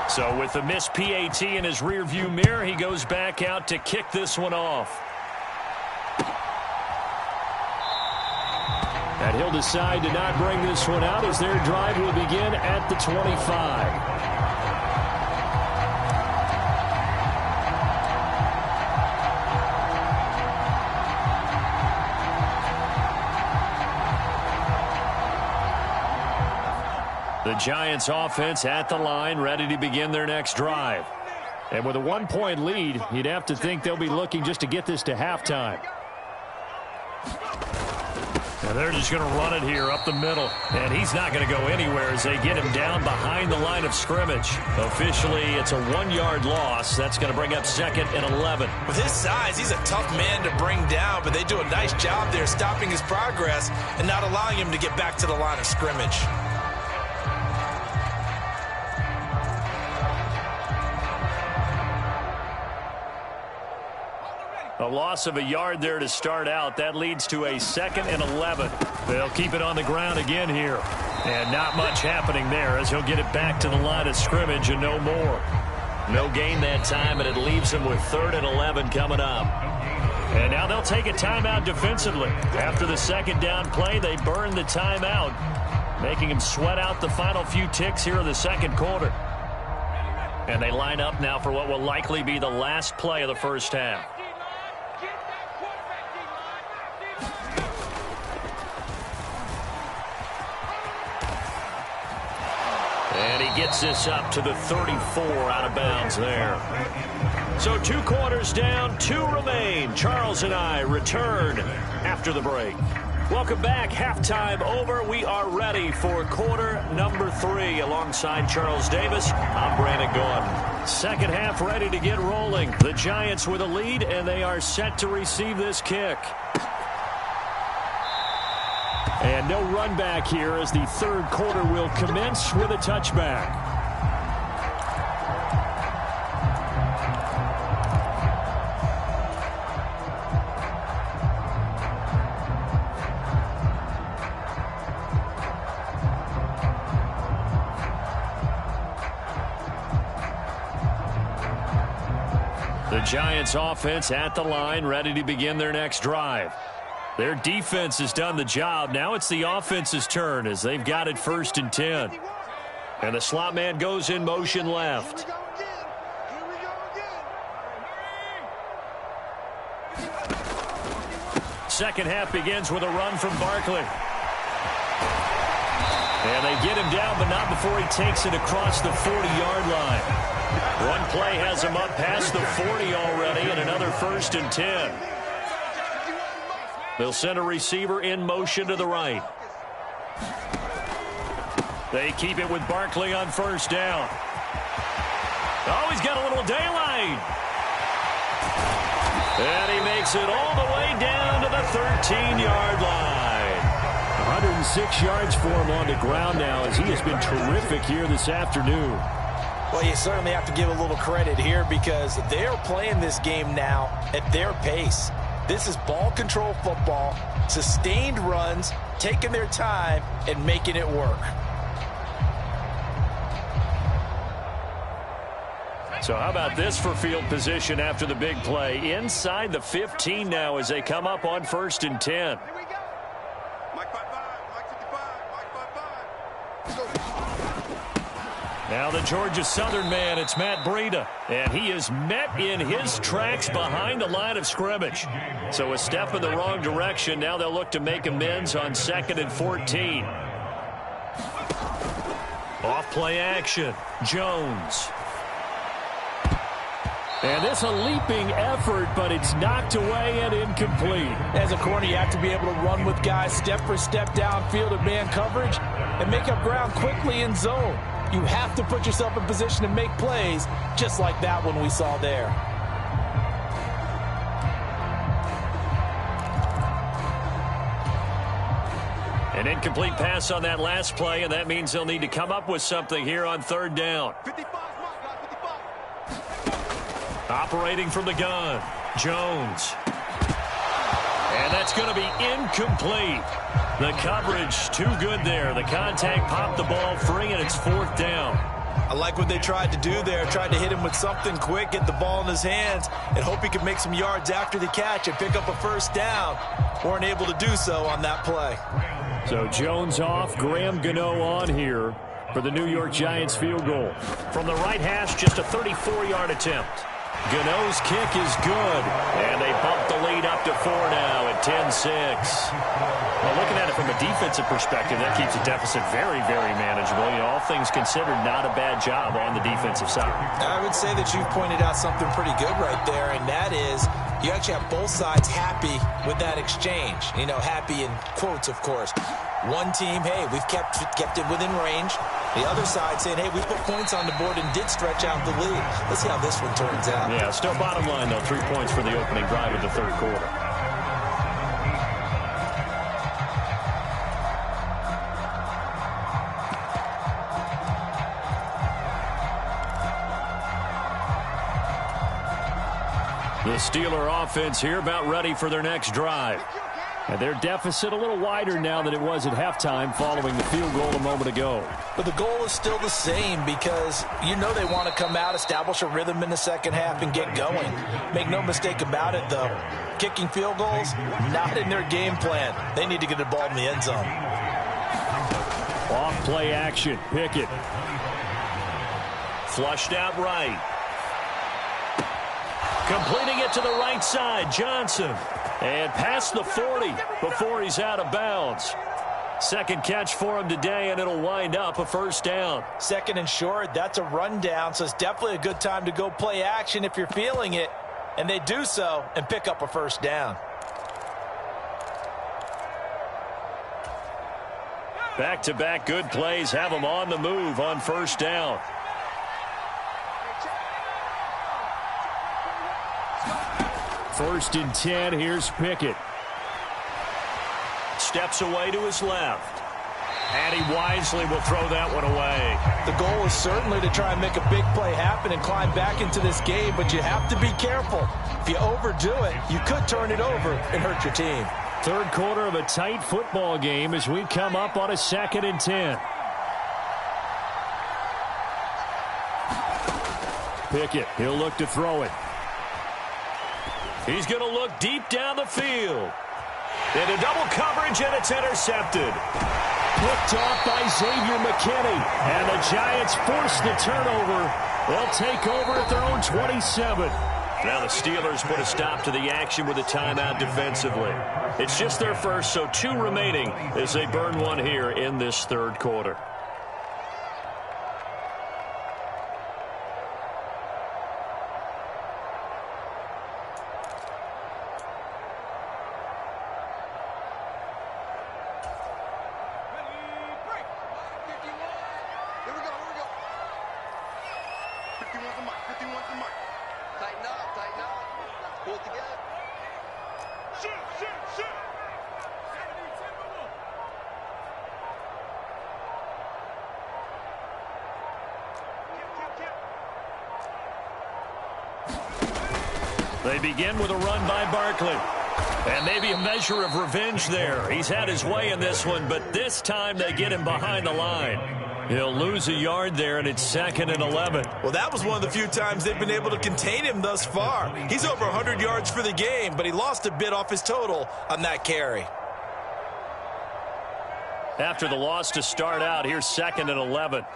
So with the missed PAT in his rearview mirror, he goes back out to kick this one off. And he'll decide to not bring this one out as their drive will begin at the 25. The Giants offense at the line, ready to begin their next drive. And with a 1-point lead, you'd have to think they'll be looking just to get this to halftime. And they're just going to run it here up the middle. And he's not going to go anywhere as they get him down behind the line of scrimmage. Officially, it's a 1-yard loss. That's going to bring up 2nd and 11. With his size, he's a tough man to bring down, but they do a nice job there stopping his progress and not allowing him to get back to the line of scrimmage. A loss of a yard there to start out. That leads to a 2nd and 11. They'll keep it on the ground again here. And not much happening there as he'll get it back to the line of scrimmage and no more. No gain that time, and it leaves him with 3rd and 11 coming up. And now they'll take a timeout defensively. After the 2nd down play, they burn the timeout, making him sweat out the final few ticks here in the 2nd quarter. And they line up now for what will likely be the last play of the first half. And he gets this up to the 34 out of bounds there. So 2 quarters down, 2 remain. Charles and I return after the break. Welcome back. Halftime over. We are ready for quarter number 3. Alongside Charles Davis, I'm Brandon Gordon. Second half ready to get rolling. The Giants with a lead, and they are set to receive this kick. And no run back here as the 3rd quarter will commence with a touchback. The Giants offense at the line, ready to begin their next drive. Their defense has done the job. Now it's the offense's turn as they've got it 1st and 10. And the slot man goes in motion left. Second half begins with a run from Barkley. And they get him down, but not before he takes it across the 40-yard line. One play has him up past the 40 already, and another 1st and 10. They'll send a receiver in motion to the right. They keep it with Barkley on 1st down. Oh, he's got a little daylight. And he makes it all the way down to the 13-yard line. 106 yards for him on the ground now as he has been terrific here this afternoon. Well, you certainly have to give a little credit here because they're playing this game now at their pace. This is ball control football, sustained runs, taking their time, and making it work. So how about this for field position after the big play? Inside the 15 now as they come up on 1st and 10. Now the Georgia Southern man, it's Matt Breida. And he is met in his tracks behind the line of scrimmage. So a step in the wrong direction. Now they'll look to make amends on 2nd and 14. Off play action. Jones. And this a leaping effort, but it's knocked away and incomplete. As a corner, you have to be able to run with guys step for step downfield of man coverage and make up ground quickly in zone. You have to put yourself in position to make plays, just like that one we saw there. An incomplete pass on that last play, and that means they'll need to come up with something here on 3rd down. Operating from the gun, Jones. And that's going to be incomplete. The coverage too good there. The contact popped the ball free, and it's 4th down. I like what they tried to do there. Tried to hit him with something quick, get the ball in his hands, and hope he could make some yards after the catch and pick up a 1st down. Weren't able to do so on that play. So Jones off, Graham Gano on here for the New York Giants field goal. From the right hash, just a 34-yard attempt. Gano's kick is good, and they bump the lead up to 4 now at 10-6. Well, looking at it from a defensive perspective, that keeps the deficit very, very manageable. You know, all things considered, not a bad job on the defensive side. I would say that you've pointed out something pretty good right there, and that is you actually have both sides happy with that exchange. You know, happy in quotes, of course. One team, hey, we've kept it within range. The other side saying, hey, we put points on the board and did stretch out the lead. Let's see how this one turns out. Yeah, still bottom line, though, 3 points for the opening drive of the 3rd quarter. The Steeler offense here about ready for their next drive. And their deficit a little wider now than it was at halftime following the field goal a moment ago. But the goal is still the same because you know they want to come out, establish a rhythm in the second half, and get going. Make no mistake about it, though. Kicking field goals, not in their game plan. They need to get the ball in the end zone. Off play action. Pickett. Flushed out right. Completing it to the right side. Johnson. And past the 40 before he's out of bounds. Second catch for him today, and it'll wind up a 1st down. 2nd and short, that's a rundown, so it's definitely a good time to go play action if you're feeling it. And they do so and pick up a 1st down. Back-to-back good plays have them on the move on 1st down. First and 10, here's Pickett. Steps away to his left. And he wisely will throw that one away. The goal is certainly to try and make a big play happen and climb back into this game, but you have to be careful. If you overdo it, you could turn it over and hurt your team. 3rd quarter of a tight football game as we come up on a 2nd and 10. Pickett, he'll look to throw it. He's going to look deep down the field. Into double coverage, and it's intercepted. Picked off by Xavier McKinney. And the Giants force the turnover. They'll take over at their own 27. Now the Steelers put a stop to the action with a timeout defensively. It's just their first, so 2 remaining as they burn one here in this 3rd quarter. They begin with a run by Barkley. And maybe a measure of revenge there. He's had his way in this one, but this time they get him behind the line. He'll lose a yard there, and it's 2nd and 11. Well, that was one of the few times they've been able to contain him thus far. He's over 100 yards for the game, but he lost a bit off his total on that carry. After the loss to start out, here's 2nd and 11.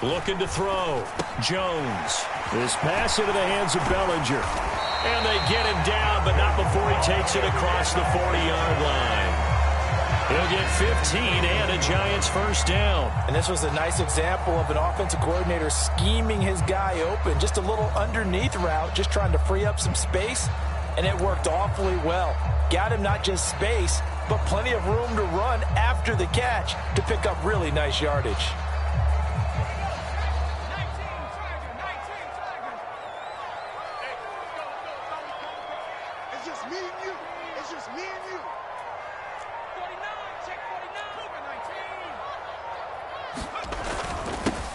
Looking to throw. Jones. This pass into the hands of Bellinger. And they get him down, but not before he takes it across the 40-yard line. He'll get 15 and a Giants 1st down. And this was a nice example of an offensive coordinator scheming his guy open. Just a little underneath route, just trying to free up some space. And it worked awfully well. Got him not just space, but plenty of room to run after the catch to pick up really nice yardage.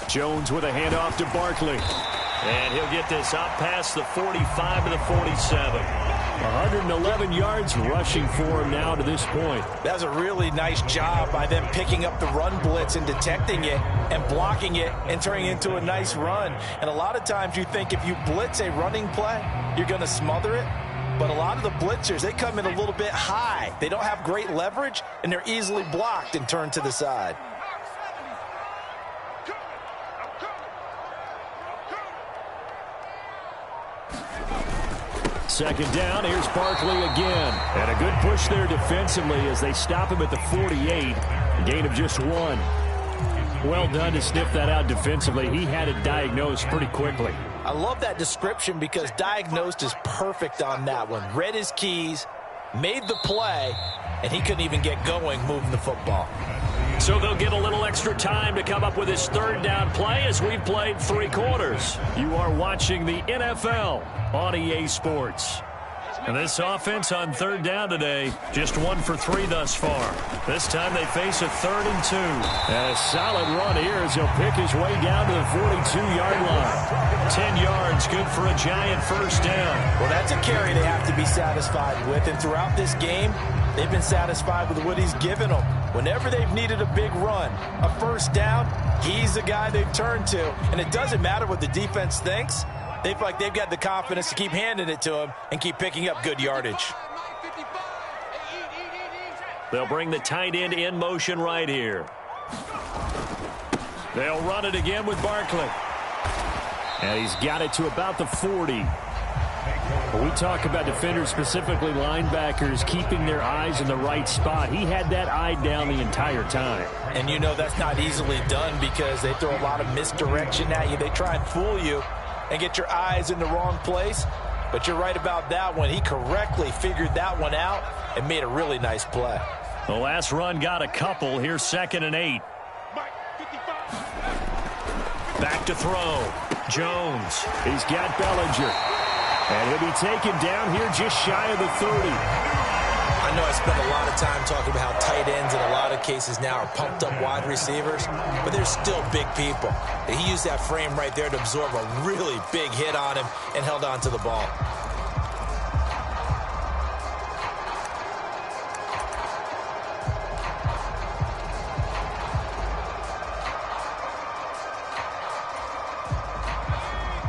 Jones with a handoff to Barkley. And he'll get this up past the 45 to the 47. 111 yards rushing for him now to this point. That's a really nice job by them picking up the run blitz and detecting it and blocking it and turning it into a nice run. And a lot of times you think if you blitz a running play, you're going to smother it. But a lot of the blitzers, they come in a little bit high. They don't have great leverage, and they're easily blocked and turned to the side. Second down, here's Barkley again. And a good push there defensively as they stop him at the 48. A gain of just 1. Well done to sniff that out defensively. He had it diagnosed pretty quickly. I love that description because diagnosed is perfect on that one. Read his keys, made the play, and he couldn't even get going moving the football. So they'll get a little extra time to come up with his third down play as we've played 3 quarters. You are watching the NFL on EA Sports. And this offense on third down today, just 1 for 3 thus far. This time they face a 3rd and 2. And a solid run here as he'll pick his way down to the 42-yard line. 10 yards, good for a giant first down. Well, that's a carry they have to be satisfied with. And throughout this game, they've been satisfied with what he's given them. Whenever they've needed a big run, a first down, he's the guy they've turned to. And it doesn't matter what the defense thinks. They feel like they've got the confidence to keep handing it to him and keep picking up good yardage. They'll bring the tight end in motion right here. They'll run it again with Barkley. And he's got it to about the 40. When we talk about defenders, specifically linebackers, keeping their eyes in the right spot, he had that eye down the entire time. And you know that's not easily done because they throw a lot of misdirection at you. They try and fool you and get your eyes in the wrong place. But you're right about that one. He correctly figured that one out and made a really nice play. The last run got a couple. Here's 2nd and 8. Back to throw. Jones. He's got Bellinger. And he'll be taken down here just shy of the 30. I know I spent a lot of time talking about how tight ends in a lot of cases now are pumped up wide receivers, but they're still big people. And he used that frame right there to absorb a really big hit on him and held on to the ball.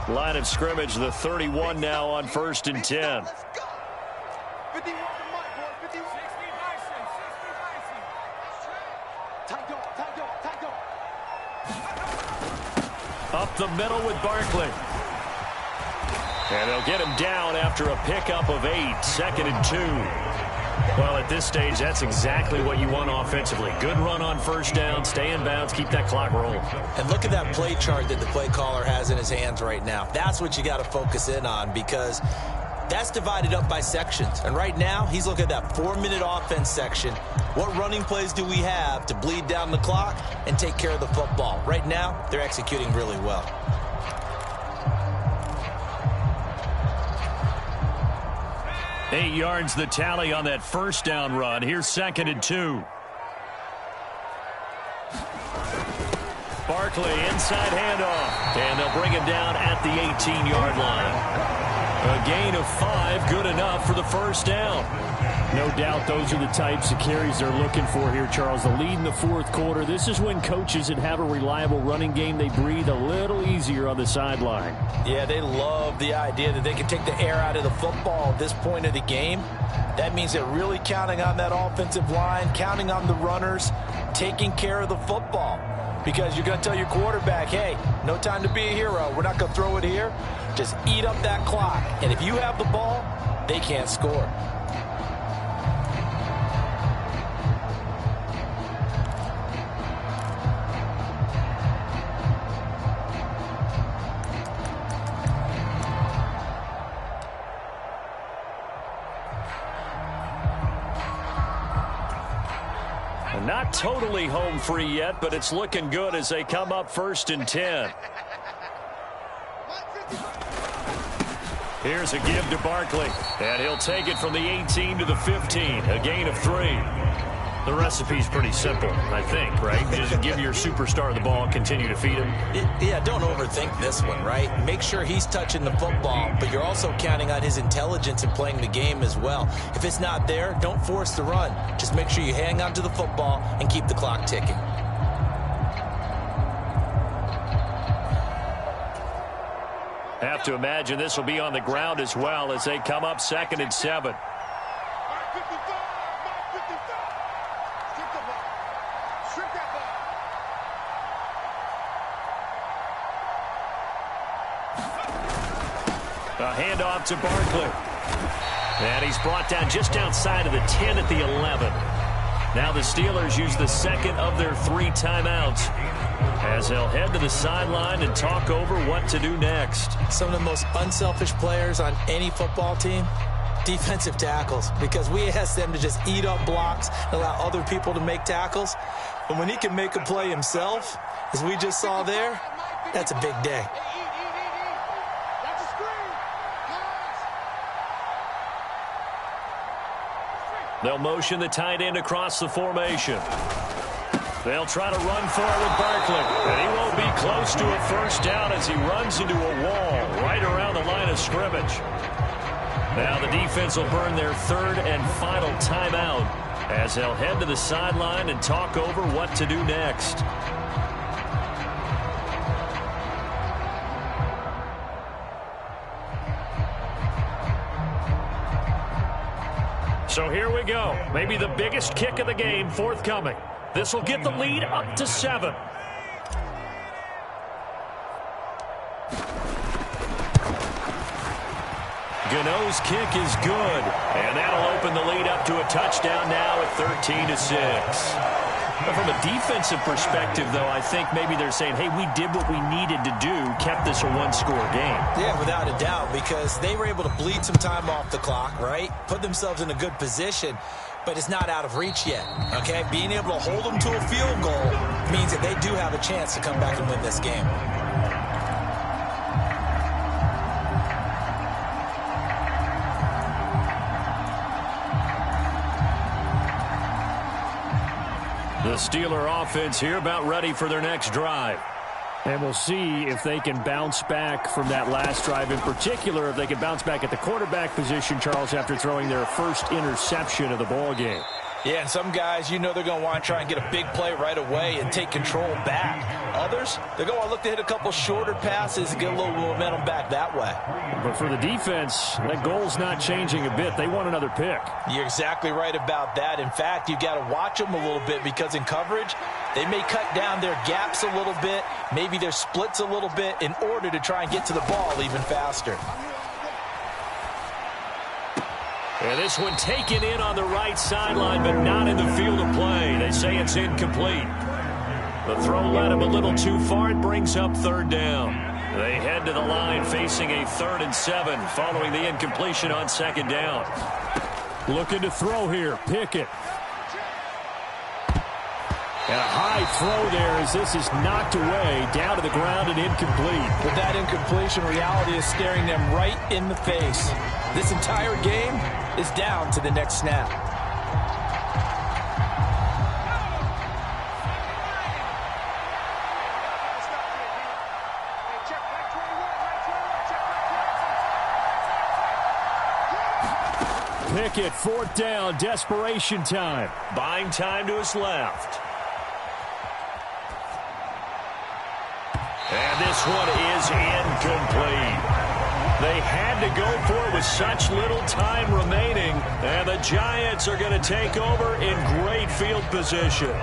Line of scrimmage, the 31 now on 1st and 10. Up the middle with Barkley. And they'll get him down after a pickup of 8, 2nd and 2. Well, at this stage, that's exactly what you want offensively. Good run on first down, stay in bounds, keep that clock rolling. And look at that play chart that the play caller has in his hands right now. That's what you got to focus in on because that's divided up by sections. And right now, he's looking at that 4-minute offense section. What running plays do we have to bleed down the clock and take care of the football? Right now, they're executing really well. Eight yards the tally on that first down run. Here's 2nd and 2. Barkley inside handoff. And they'll bring him down at the 18-yard line. A gain of 5, good enough for the first down. No doubt those are the types of carries they're looking for here, Charles. The lead in the 4th quarter. This is when coaches that have a reliable running game, they breathe a little easier on the sideline. Yeah, they love the idea that they can take the air out of the football at this point of the game. That means they're really counting on that offensive line, counting on the runners, taking care of the football. Because you're going to tell your quarterback, hey, no time to be a hero. We're not going to throw it here. Just eat up that clock. And if you have the ball, they can't score. Not totally home free yet, but it's looking good as they come up 1st and 10. Here's a give to Barkley, and he'll take it from the 18 to the 15, a gain of 3. The recipe's pretty simple, I think, right? Just give your superstar the ball and continue to feed him. Yeah, don't overthink this one, right? Make sure he's touching the football, but you're also counting on his intelligence in playing the game as well. If it's not there, don't force the run. Just make sure you hang on to the football and keep the clock ticking. Have to imagine this will be on the ground as well as they come up 2nd and 7. A handoff to Barkley. And he's brought down just outside of the 10 at the 11. Now the Steelers use the second of their 3 timeouts as they'll head to the sideline and talk over what to do next. Some of the most unselfish players on any football team, defensive tackles, because we ask them to just eat up blocks and allow other people to make tackles. But when he can make a play himself, as we just saw there, that's a big day. They'll motion the tight end across the formation. They'll try to run for it with Barkley. And he won't be close to a first down as he runs into a wall right around the line of scrimmage. Now the defense will burn their 3rd and final timeout as they'll head to the sideline and talk over what to do next. So here we go. Maybe the biggest kick of the game forthcoming. This will get the lead up to 7. Gano's kick is good. And that'll open the lead up to a touchdown now at 13-6. From a defensive perspective, though, I think maybe they're saying, hey, we did what we needed to do, kept this a 1-score game. Yeah, without a doubt, because they were able to bleed some time off the clock, right? Put themselves in a good position, but it's not out of reach yet, okay? Being able to hold them to a field goal means that they do have a chance to come back and win this game. The Steeler offense here about ready for their next drive. And we'll see if they can bounce back from that last drive. In particular, if they can bounce back at the quarterback position, Charles, after throwing their first interception of the ball game. Yeah, and some guys, you know they're going to want to try and get a big play right away and take control back. Others, they're going to look to hit a couple shorter passes and get a little momentum back that way. But for the defense, that goal's not changing a bit. They want another pick. You're exactly right about that. In fact, you've got to watch them a little bit because in coverage, they may cut down their gaps a little bit, maybe their splits a little bit in order to try and get to the ball even faster. And this one taken in on the right sideline, but not in the field of play. They say it's incomplete. The throw led him a little too far. It brings up 3rd down. They head to the line facing a 3rd and 7 following the incompletion on 2nd down. Looking to throw here. Pickett. And a high throw there as this is knocked away, down to the ground and incomplete. But that incompletion reality is staring them right in the face. This entire game is down to the next snap. Pickett, 4th down, desperation time. Buying time to his left. And this one is incomplete. They had to go for it with such little time remaining, and the Giants are going to take over in great field position.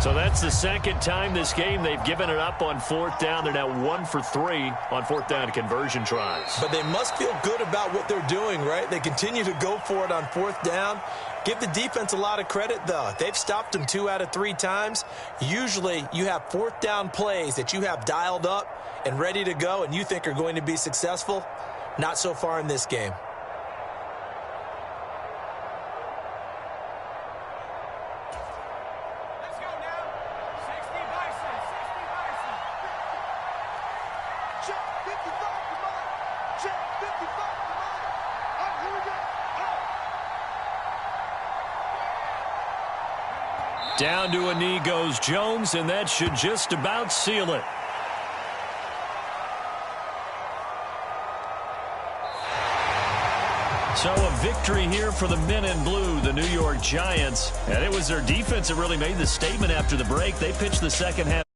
So that's the 2nd time this game they've given it up on 4th down. They're now 1 for 3 on 4th down conversion tries. But they must feel good about what they're doing, right? They continue to go for it on 4th down. Give the defense a lot of credit, though. They've stopped them 2 out of 3 times. Usually you have 4th down plays that you have dialed up and ready to go and you think are going to be successful. Not so far in this game. Down to a knee goes Jones, and that should just about seal it. So a victory here for the men in blue, the New York Giants. And it was their defense that really made the statement after the break. They pitched the second half.